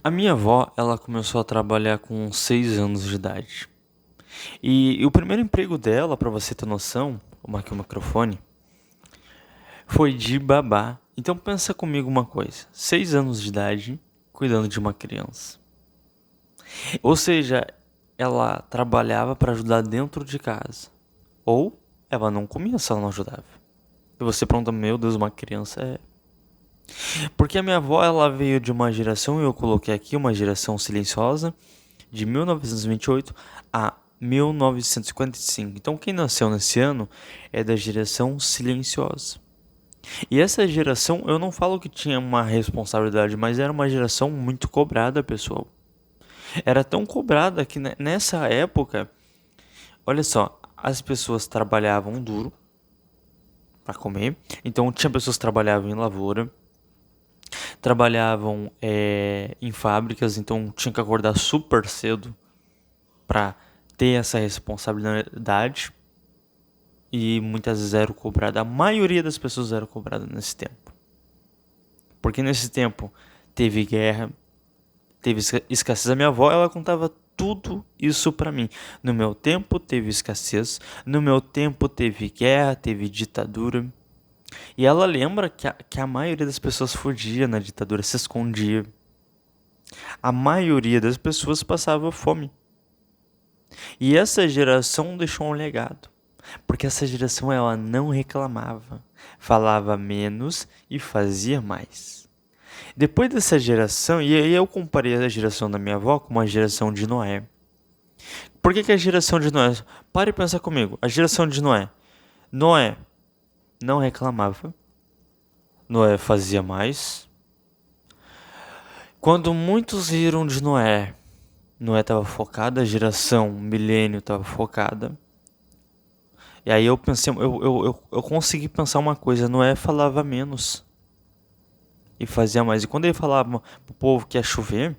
A minha avó, ela começou a trabalhar com 6 anos de idade. E o primeiro emprego dela, pra você ter noção, aqui o microfone, foi de babá. Então pensa comigo uma coisa, 6 anos de idade, cuidando de uma criança. Ou seja, ela trabalhava para ajudar dentro de casa. Ou ela não comia se ela não ajudava. E você pergunta, meu Deus, uma criança é... Porque a minha avó, ela veio de uma geração, e eu coloquei aqui uma geração silenciosa, de 1928 a 1955. Então quem nasceu nesse ano é da geração silenciosa. E essa geração, eu não falo que tinha uma responsabilidade, mas era uma geração muito cobrada, pessoal. Era tão cobrada que nessa época, olha só, as pessoas trabalhavam duro para comer. Então tinha pessoas que trabalhavam em lavoura, trabalhavam em fábricas, então tinha que acordar super cedo para ter essa responsabilidade. E muitas vezes era cobrada, a maioria das pessoas era cobrada nesse tempo. Porque nesse tempo teve guerra, teve escassez. A minha avó, ela contava tudo isso pra mim. No meu tempo teve escassez, no meu tempo teve guerra, teve ditadura. E ela lembra que a maioria das pessoas fugia na ditadura, se escondia. A maioria das pessoas passava fome. E essa geração deixou um legado. Porque essa geração, ela não reclamava, falava menos e fazia mais. Depois dessa geração, e aí eu comparei a geração da minha avó com uma geração de Noé. Por que a geração de Noé? Pare e pensa comigo. A geração de Noé. Noé não reclamava. Noé fazia mais. Quando muitos riram de Noé, Noé estava focado, a geração milênio estava focada. E aí eu pensei, eu consegui pensar uma coisa, Noé falava menos e fazia mais. E quando ele falava pro povo que ia chover,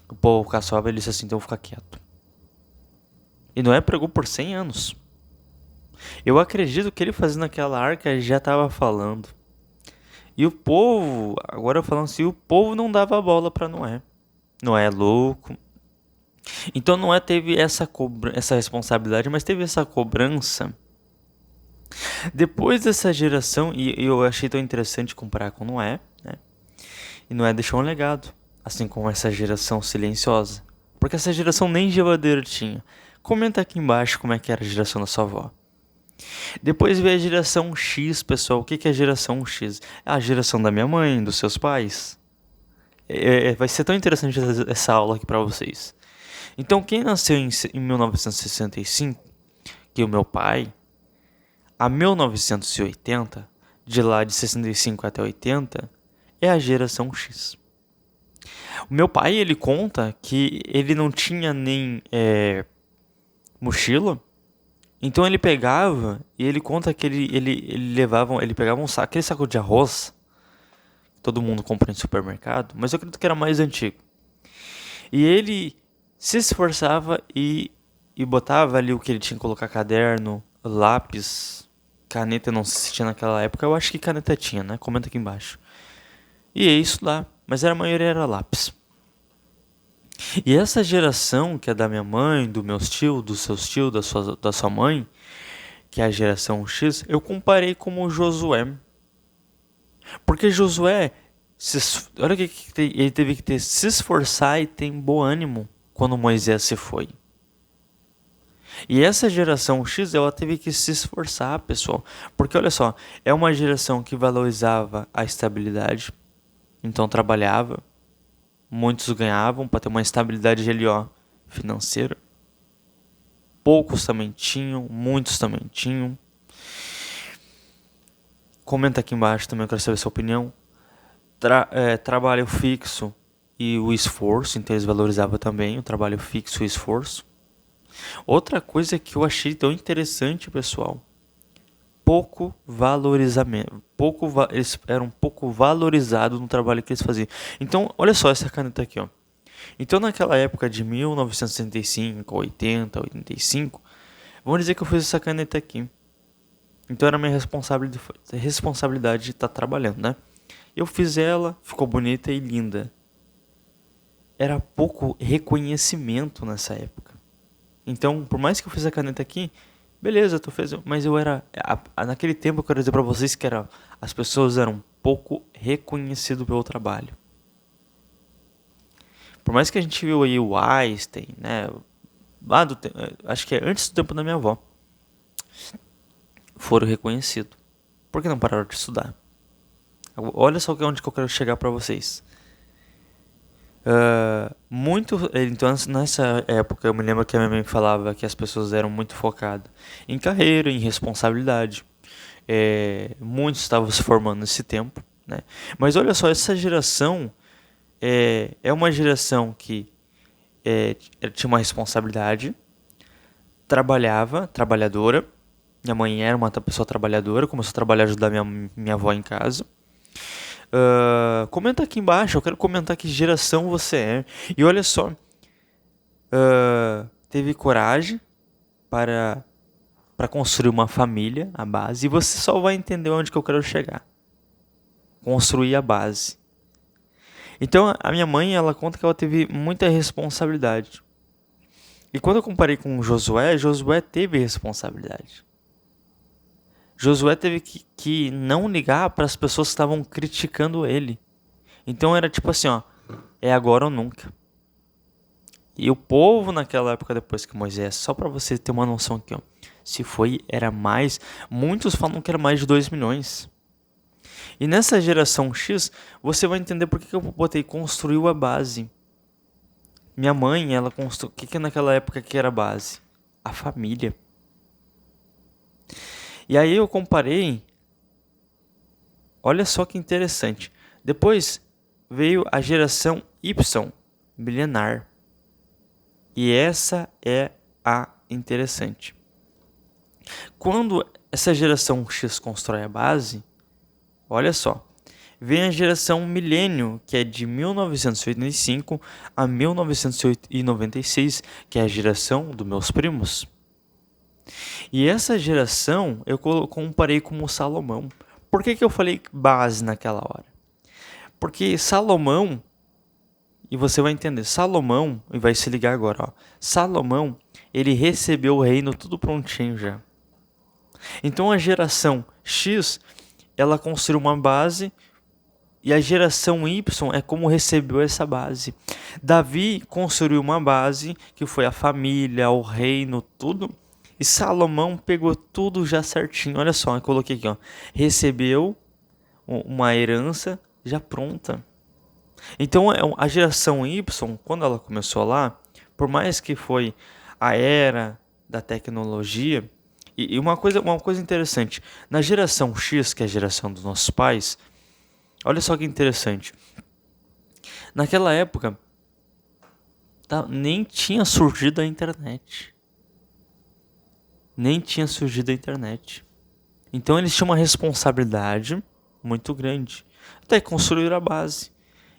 o povo caçoava, ele disse assim, então eu vou ficar quieto. E Noé pregou por 100 anos. Eu acredito que ele fazendo aquela arca já estava falando. E o povo, agora falando assim, o povo não dava bola para Noé. Noé é louco. Então Noé teve essa responsabilidade, mas teve essa cobrança. Depois dessa geração, e eu achei tão interessante comparar com Noé, né? E Noé deixou um legado, assim como essa geração silenciosa. Porque essa geração nem geladeira tinha. Comenta aqui embaixo como é que era a geração da sua avó. Depois veio a geração X, pessoal. O que é a geração X? É a geração da minha mãe, dos seus pais. Vai ser tão interessante essa aula aqui pra vocês. Então, quem nasceu em 1965, que é o meu pai, a 1980, de lá de 65 até 80, é a geração X. O meu pai, ele conta que ele não tinha nem mochila, então ele pegava e ele conta que ele pegava um saco, aquele saco de arroz, que todo mundo compra em supermercado, mas eu acredito que era mais antigo. E ele se esforçava e botava ali o que ele tinha que colocar: caderno, lápis, caneta, não sei se tinha naquela época, eu acho que caneta tinha, né? Comenta aqui embaixo. E é isso lá, mas a maioria era lápis. E essa geração, que é da minha mãe, dos meus tios, dos seus tios, da sua mãe, que é a geração X, eu comparei como Josué. Porque Josué, olha que ele teve que se esforçar e ter bom ânimo quando Moisés se foi. E essa geração X, ela teve que se esforçar, pessoal. Porque olha só, é uma geração que valorizava a estabilidade, então trabalhava. Muitos ganhavam para ter uma estabilidade ali, ó, financeira. Poucos também tinham, muitos também tinham. Comenta aqui embaixo também, eu quero saber a sua opinião. Trabalho fixo e o esforço, então eles valorizavam também o trabalho fixo e o esforço. Outra coisa que eu achei tão interessante, pessoal, pouco valorizamento, eles eram pouco valorizados no trabalho que eles faziam. Então, olha só essa caneta aqui, ó. Então, naquela época de 1965, 80, 85, vamos dizer que eu fiz essa caneta aqui. Então era minha responsabilidade de estar trabalhando, né? Eu fiz ela, ficou bonita e linda. era pouco reconhecimento nessa época. Então, por mais que eu fiz a caneta aqui, beleza, tu fez, mas eu era naquele tempo eu quero dizer para vocês que as pessoas eram pouco reconhecidas pelo trabalho. Por mais que a gente viu aí o Einstein, né, acho que é antes do tempo da minha avó, foram reconhecidos. Por que não pararam de estudar? Olha só onde que eu quero chegar para vocês. Então nessa época eu me lembro que a minha mãe falava que as pessoas eram muito focadas em carreira, em responsabilidade. Muitos estavam se formando nesse tempo, né? Mas olha só, essa geração é uma geração que tinha uma responsabilidade, trabalhadora. Minha mãe era uma pessoa trabalhadora, começou a trabalhar, ajudar minha avó em casa. Comenta aqui embaixo, eu quero comentar que geração você é. E olha só, teve coragem para construir uma família, a base, e você só vai entender onde que eu quero chegar. Construir a base. Então a minha mãe, ela conta que ela teve muita responsabilidade. E quando eu comparei com Josué teve responsabilidade. Josué teve que não ligar para as pessoas que estavam criticando ele. Então era tipo assim, ó, é agora ou nunca. E o povo naquela época, depois que Moisés, só para você ter uma noção aqui, ó, era mais, muitos falam que era mais de 2 milhões. E nessa geração X, você vai entender por que eu botei construiu a base. Minha mãe, ela construiu, o que naquela época que era a base? A família. E aí eu comparei, olha só que interessante. Depois veio a geração Y, milenar. E essa é a interessante. Quando essa geração X constrói a base, olha só, vem a geração milênio, que é de 1985 a 1996, que é a geração dos meus primos. E essa geração eu comparei com o Salomão. Por que eu falei base naquela hora? Porque Salomão, e você vai entender, Salomão, e vai se ligar agora, ó. Salomão, ele recebeu o reino tudo prontinho já. Então a geração X, ela construiu uma base, e a geração Y é como recebeu essa base. Davi construiu uma base, que foi a família, o reino, tudo. E Salomão pegou tudo já certinho. Olha só, eu coloquei aqui, ó. Recebeu uma herança já pronta. Então a geração Y, quando ela começou lá, por mais que foi a era da tecnologia, e uma coisa interessante, na geração X, que é a geração dos nossos pais, olha só que interessante. Naquela época, nem tinha surgido a internet. Então eles tinham uma responsabilidade muito grande. Até construir a base.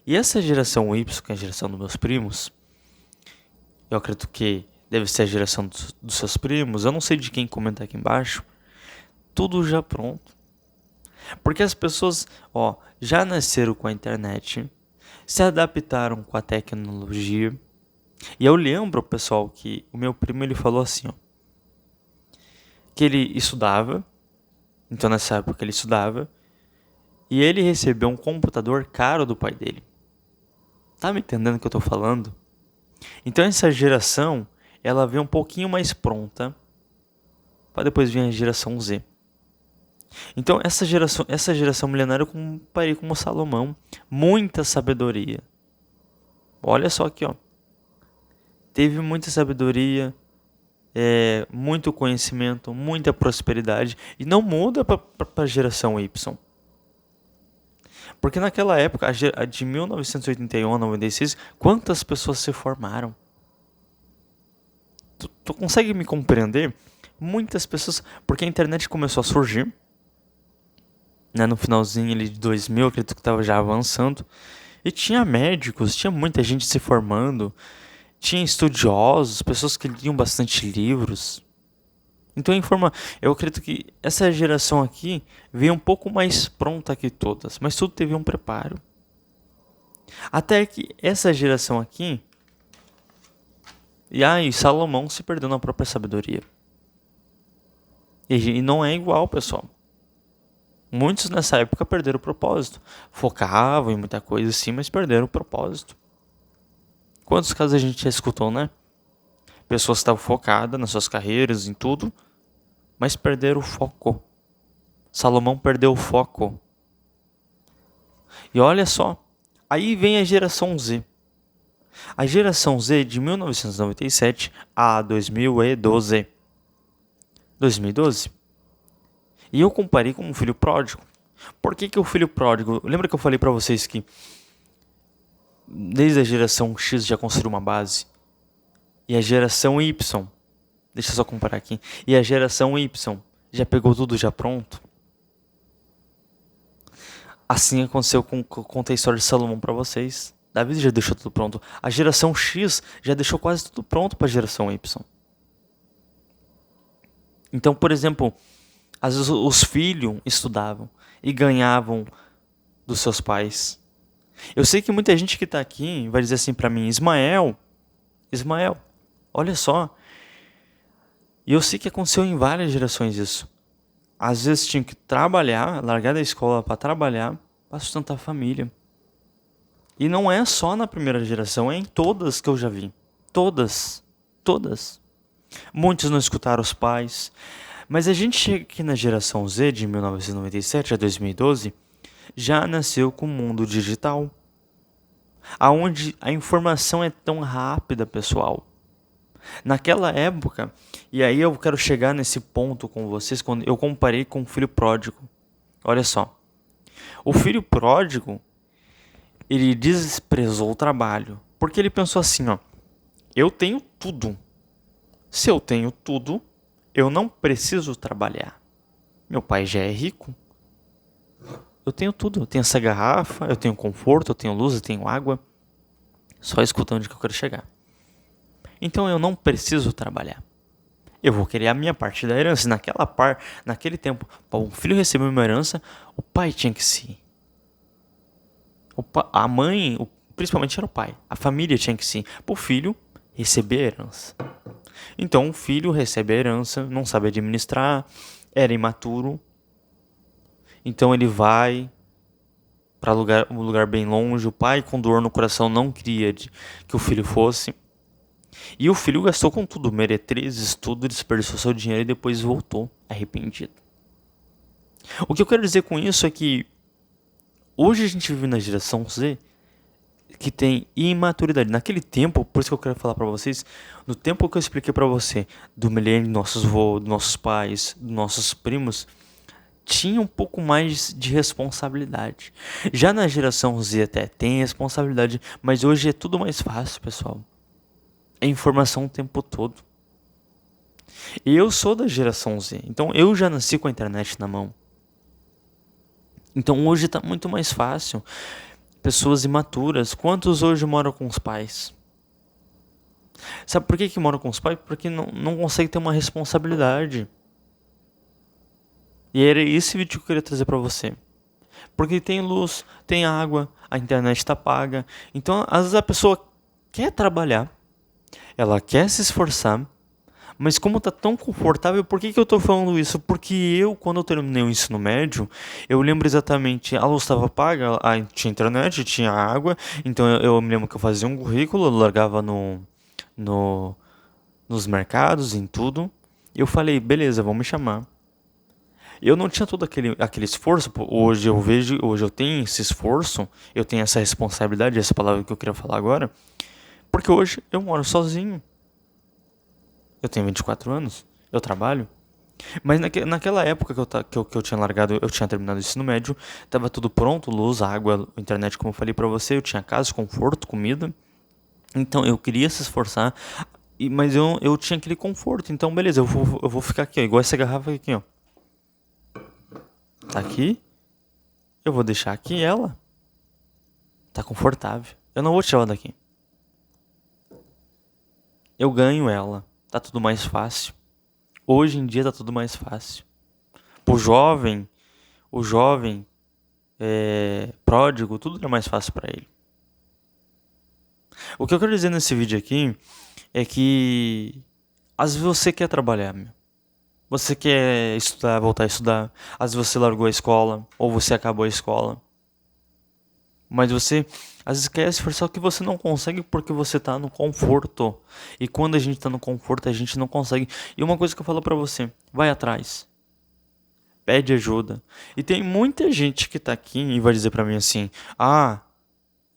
E essa geração Y, que é a geração dos meus primos, eu acredito que deve ser a geração dos seus primos, eu não sei de quem comenta aqui embaixo, tudo já pronto. Porque as pessoas, ó, já nasceram com a internet, se adaptaram com a tecnologia. E eu lembro, pessoal, que o meu primo ele falou assim, ó, que ele estudava, então nessa época ele estudava, e ele recebeu um computador caro do pai dele. Tá me entendendo o que eu tô falando? Então essa geração, ela veio um pouquinho mais pronta, para depois vir a geração Z. Então essa geração milenária eu comparei com o Salomão, muita sabedoria. Olha só aqui, ó. Teve muita sabedoria, muito conhecimento, muita prosperidade, e não muda para a geração Y. Porque naquela época, a de 1981 a 96, quantas pessoas se formaram? Tu consegue me compreender? Muitas pessoas, porque a internet começou a surgir, né, no finalzinho ali de 2000, acredito que estava já avançando, e tinha médicos, tinha muita gente se formando, tinha estudiosos, pessoas que liam bastante livros. Então eu acredito que essa geração aqui veio um pouco mais pronta que todas, mas tudo teve um preparo. Até que essa geração aqui... E Salomão se perdeu na própria sabedoria. E não é igual, pessoal. Muitos nessa época perderam o propósito. Focavam em muita coisa sim, mas perderam o propósito. Quantos casos a gente já escutou, né? Pessoas que estavam focadas nas suas carreiras, em tudo, mas perderam o foco. Salomão perdeu o foco. E olha só, aí vem a geração Z. A geração Z de 1997 a 2012. 2012. E eu comparei com o filho pródigo. Por que o filho pródigo... Lembra que eu falei pra vocês que desde a geração X já construiu uma base? E a geração Y... Deixa eu só comparar aqui. E a geração Y já pegou tudo já pronto? Assim aconteceu com... Contei a história de Salomão pra vocês. Davi já deixou tudo pronto. A geração X já deixou quase tudo pronto pra geração Y. Então, por exemplo... Às vezes os filhos estudavam e ganhavam dos seus pais. Eu sei que muita gente que está aqui vai dizer assim para mim, Ismael, olha só. E eu sei que aconteceu em várias gerações isso. Às vezes tinha que trabalhar, largar da escola para trabalhar, para sustentar a família. E não é só na primeira geração, é em todas que eu já vi. Todas. Muitos não escutaram os pais. Mas a gente chega aqui na geração Z, de 1997 a 2012, já nasceu com o mundo digital. Onde a informação é tão rápida, pessoal. Naquela época, e aí eu quero chegar nesse ponto com vocês, quando eu comparei com o filho pródigo. Olha só. O filho pródigo, ele desprezou o trabalho. Porque ele pensou assim, ó. Eu tenho tudo. Se eu tenho tudo... Eu não preciso trabalhar. Meu pai já é rico. Eu tenho tudo. Eu tenho essa garrafa, eu tenho conforto, eu tenho luz, eu tenho água. Só escutando onde que eu quero chegar. Então eu não preciso trabalhar. Eu vou querer a minha parte da herança. Naquele tempo, para um filho receber uma herança, o pai tinha que se ir. A mãe, principalmente era o pai. A família tinha que se ir. Para o filho receber a herança. Então o filho recebe a herança, não sabe administrar, era imaturo. Então ele vai para um lugar bem longe. O pai, com dor no coração, não queria que o filho fosse. E o filho gastou com tudo, meretrizes, tudo, desperdiçou seu dinheiro e depois voltou arrependido. O que eu quero dizer com isso é que hoje a gente vive na geração Z que tem imaturidade. Naquele tempo, por isso que eu quero falar para vocês, no tempo que eu expliquei para você, do milênio dos nossos avós, dos nossos pais, dos nossos primos, tinha um pouco mais de responsabilidade. Já na geração Z até tem responsabilidade, mas hoje é tudo mais fácil, pessoal. É informação o tempo todo. E eu sou da geração Z, então eu já nasci com a internet na mão. Então hoje está muito mais fácil. Pessoas imaturas. Quantos hoje moram com os pais? Sabe por que moram com os pais? Porque não consegue ter uma responsabilidade. E era esse vídeo que eu queria trazer para você. Porque tem luz, tem água, a internet está paga. Então, às vezes a pessoa quer trabalhar, ela quer se esforçar, mas como tá tão confortável, por que eu tô falando isso? Porque eu, quando eu terminei o ensino médio, eu lembro exatamente, a luz estava paga, tinha internet, tinha água, então eu me lembro que eu fazia um currículo, eu largava nos mercados, em tudo, e eu falei, beleza, vão me chamar. Eu não tinha todo aquele esforço, hoje eu tenho esse esforço, eu tenho essa responsabilidade, essa palavra que eu queria falar agora, porque hoje eu moro sozinho. Eu tenho 24 anos, eu trabalho. Mas naquela época que eu tinha largado, eu tinha terminado o ensino médio, tava tudo pronto, luz, água, internet, como eu falei pra você, eu tinha casa, conforto, comida. Então eu queria se esforçar, mas eu tinha aquele conforto. Então beleza, eu vou ficar aqui, ó, igual essa garrafa aqui, ó. Tá aqui, eu vou deixar aqui ela. Tá confortável. Eu não vou tirar ela daqui. Eu ganho ela. Tá tudo mais fácil. Hoje em dia tá tudo mais fácil. O jovem pródigo, tudo é mais fácil para ele. O que eu quero dizer nesse vídeo aqui é que às vezes você quer trabalhar, meu. Você quer estudar, voltar a estudar. Às vezes você largou a escola, ou você acabou a escola. Mas você às vezes quer se esforçar que você não consegue porque você tá no conforto. E quando a gente tá no conforto, a gente não consegue. E uma coisa que eu falo pra você, vai atrás. Pede ajuda. E tem muita gente que tá aqui e vai dizer pra mim assim: ah,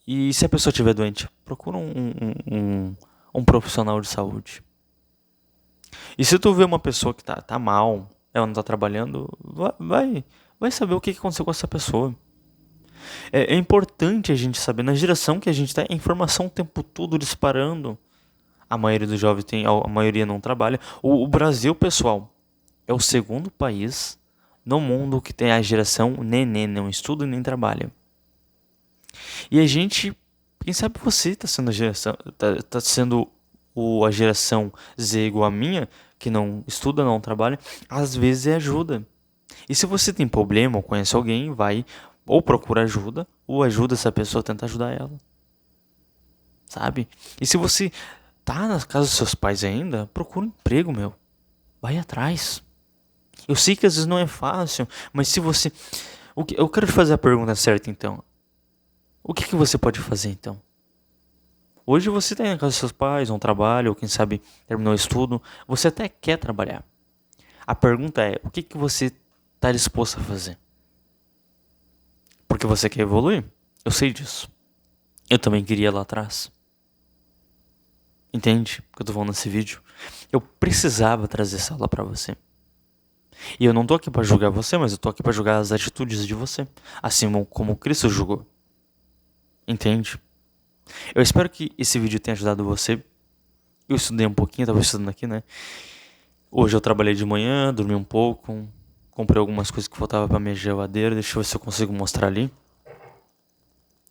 e se a pessoa estiver doente? Procura um profissional de saúde. E se tu vê uma pessoa que tá mal, ela não tá trabalhando, vai saber o que aconteceu com essa pessoa. É importante a gente saber, na geração que a gente tá, a informação o tempo todo disparando. A maioria dos jovens tem, a maioria não trabalha. O Brasil, pessoal, é o segundo país no mundo que tem a geração neném, não estuda nem trabalha. E a gente, quem sabe você tá sendo a geração, tá sendo a geração Z igual a minha, que não estuda, não trabalha, às vezes é ajuda. E se você tem problema ou conhece alguém, vai ou procura ajuda, ou ajuda essa pessoa, tenta ajudar ela. Sabe? E se você tá na casa dos seus pais ainda, procura um emprego, meu. Vai atrás. Eu sei que às vezes não é fácil, mas se você... Eu quero te fazer a pergunta certa, então. O que você pode fazer, então? Hoje você está na casa dos seus pais, um trabalho, ou quem sabe terminou o estudo, você até quer trabalhar. A pergunta é, o que você está disposto a fazer? Porque você quer evoluir? Eu sei disso. Eu também queria lá atrás. Entende o que eu tô falando nesse vídeo? Eu precisava trazer essa aula pra você. E eu não tô aqui pra julgar você, mas eu tô aqui pra julgar as atitudes de você. Assim como Cristo julgou. Entende? Eu espero que esse vídeo tenha ajudado você. Eu estudei um pouquinho, tava estudando aqui, né? Hoje eu trabalhei de manhã, dormi um pouco. Comprei algumas coisas que faltavam pra minha geladeira. Deixa eu ver se eu consigo mostrar ali.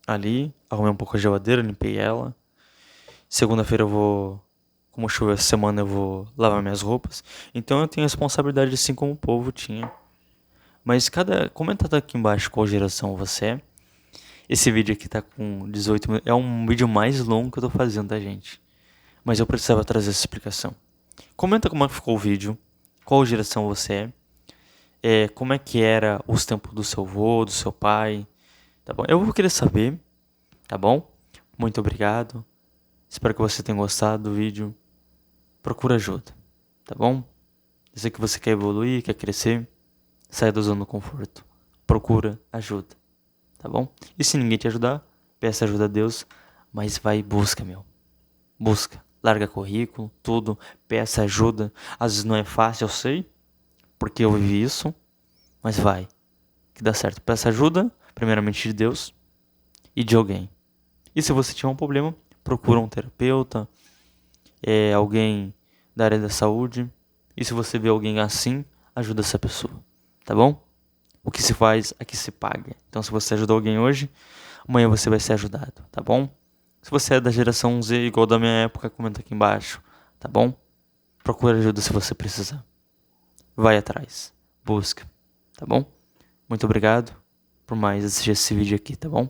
Ali, arrumei um pouco a geladeira, limpei ela. Segunda-feira eu vou... Como choveu essa semana, eu vou lavar minhas roupas. Então eu tenho responsabilidade assim como o povo tinha. Mas comenta aqui embaixo qual geração você é. Esse vídeo aqui tá com 18 minutos. É um vídeo mais longo que eu tô fazendo, tá, gente? Mas eu precisava trazer essa explicação. Comenta como é que ficou o vídeo. Qual geração você é. Como é que era os tempos do seu avô, do seu pai. Tá bom? Eu vou querer saber. Tá bom? Muito obrigado. Espero que você tenha gostado do vídeo. Procura ajuda. Tá bom? Eu sei que você quer evoluir, quer crescer. Saia da zona do conforto. Procura ajuda. Tá bom? E se ninguém te ajudar, peça ajuda a Deus. Mas vai e busca, meu. Busca. Larga currículo, tudo. Peça ajuda. Às vezes não é fácil, eu sei. Porque eu vivi isso. Mas vai. Que dá certo. Peça ajuda, primeiramente de Deus. E de alguém. E se você tiver um problema, procura um terapeuta. Alguém da área da saúde. E se você vê alguém assim, ajuda essa pessoa. Tá bom? O que se faz, aqui se paga. Então se você ajudou alguém hoje, amanhã você vai ser ajudado, tá bom? Se você é da geração Z, igual da minha época, comenta aqui embaixo, tá bom? Procura ajuda se você precisar. Vai atrás. Busca, tá bom? Muito obrigado por mais assistir esse vídeo aqui, tá bom?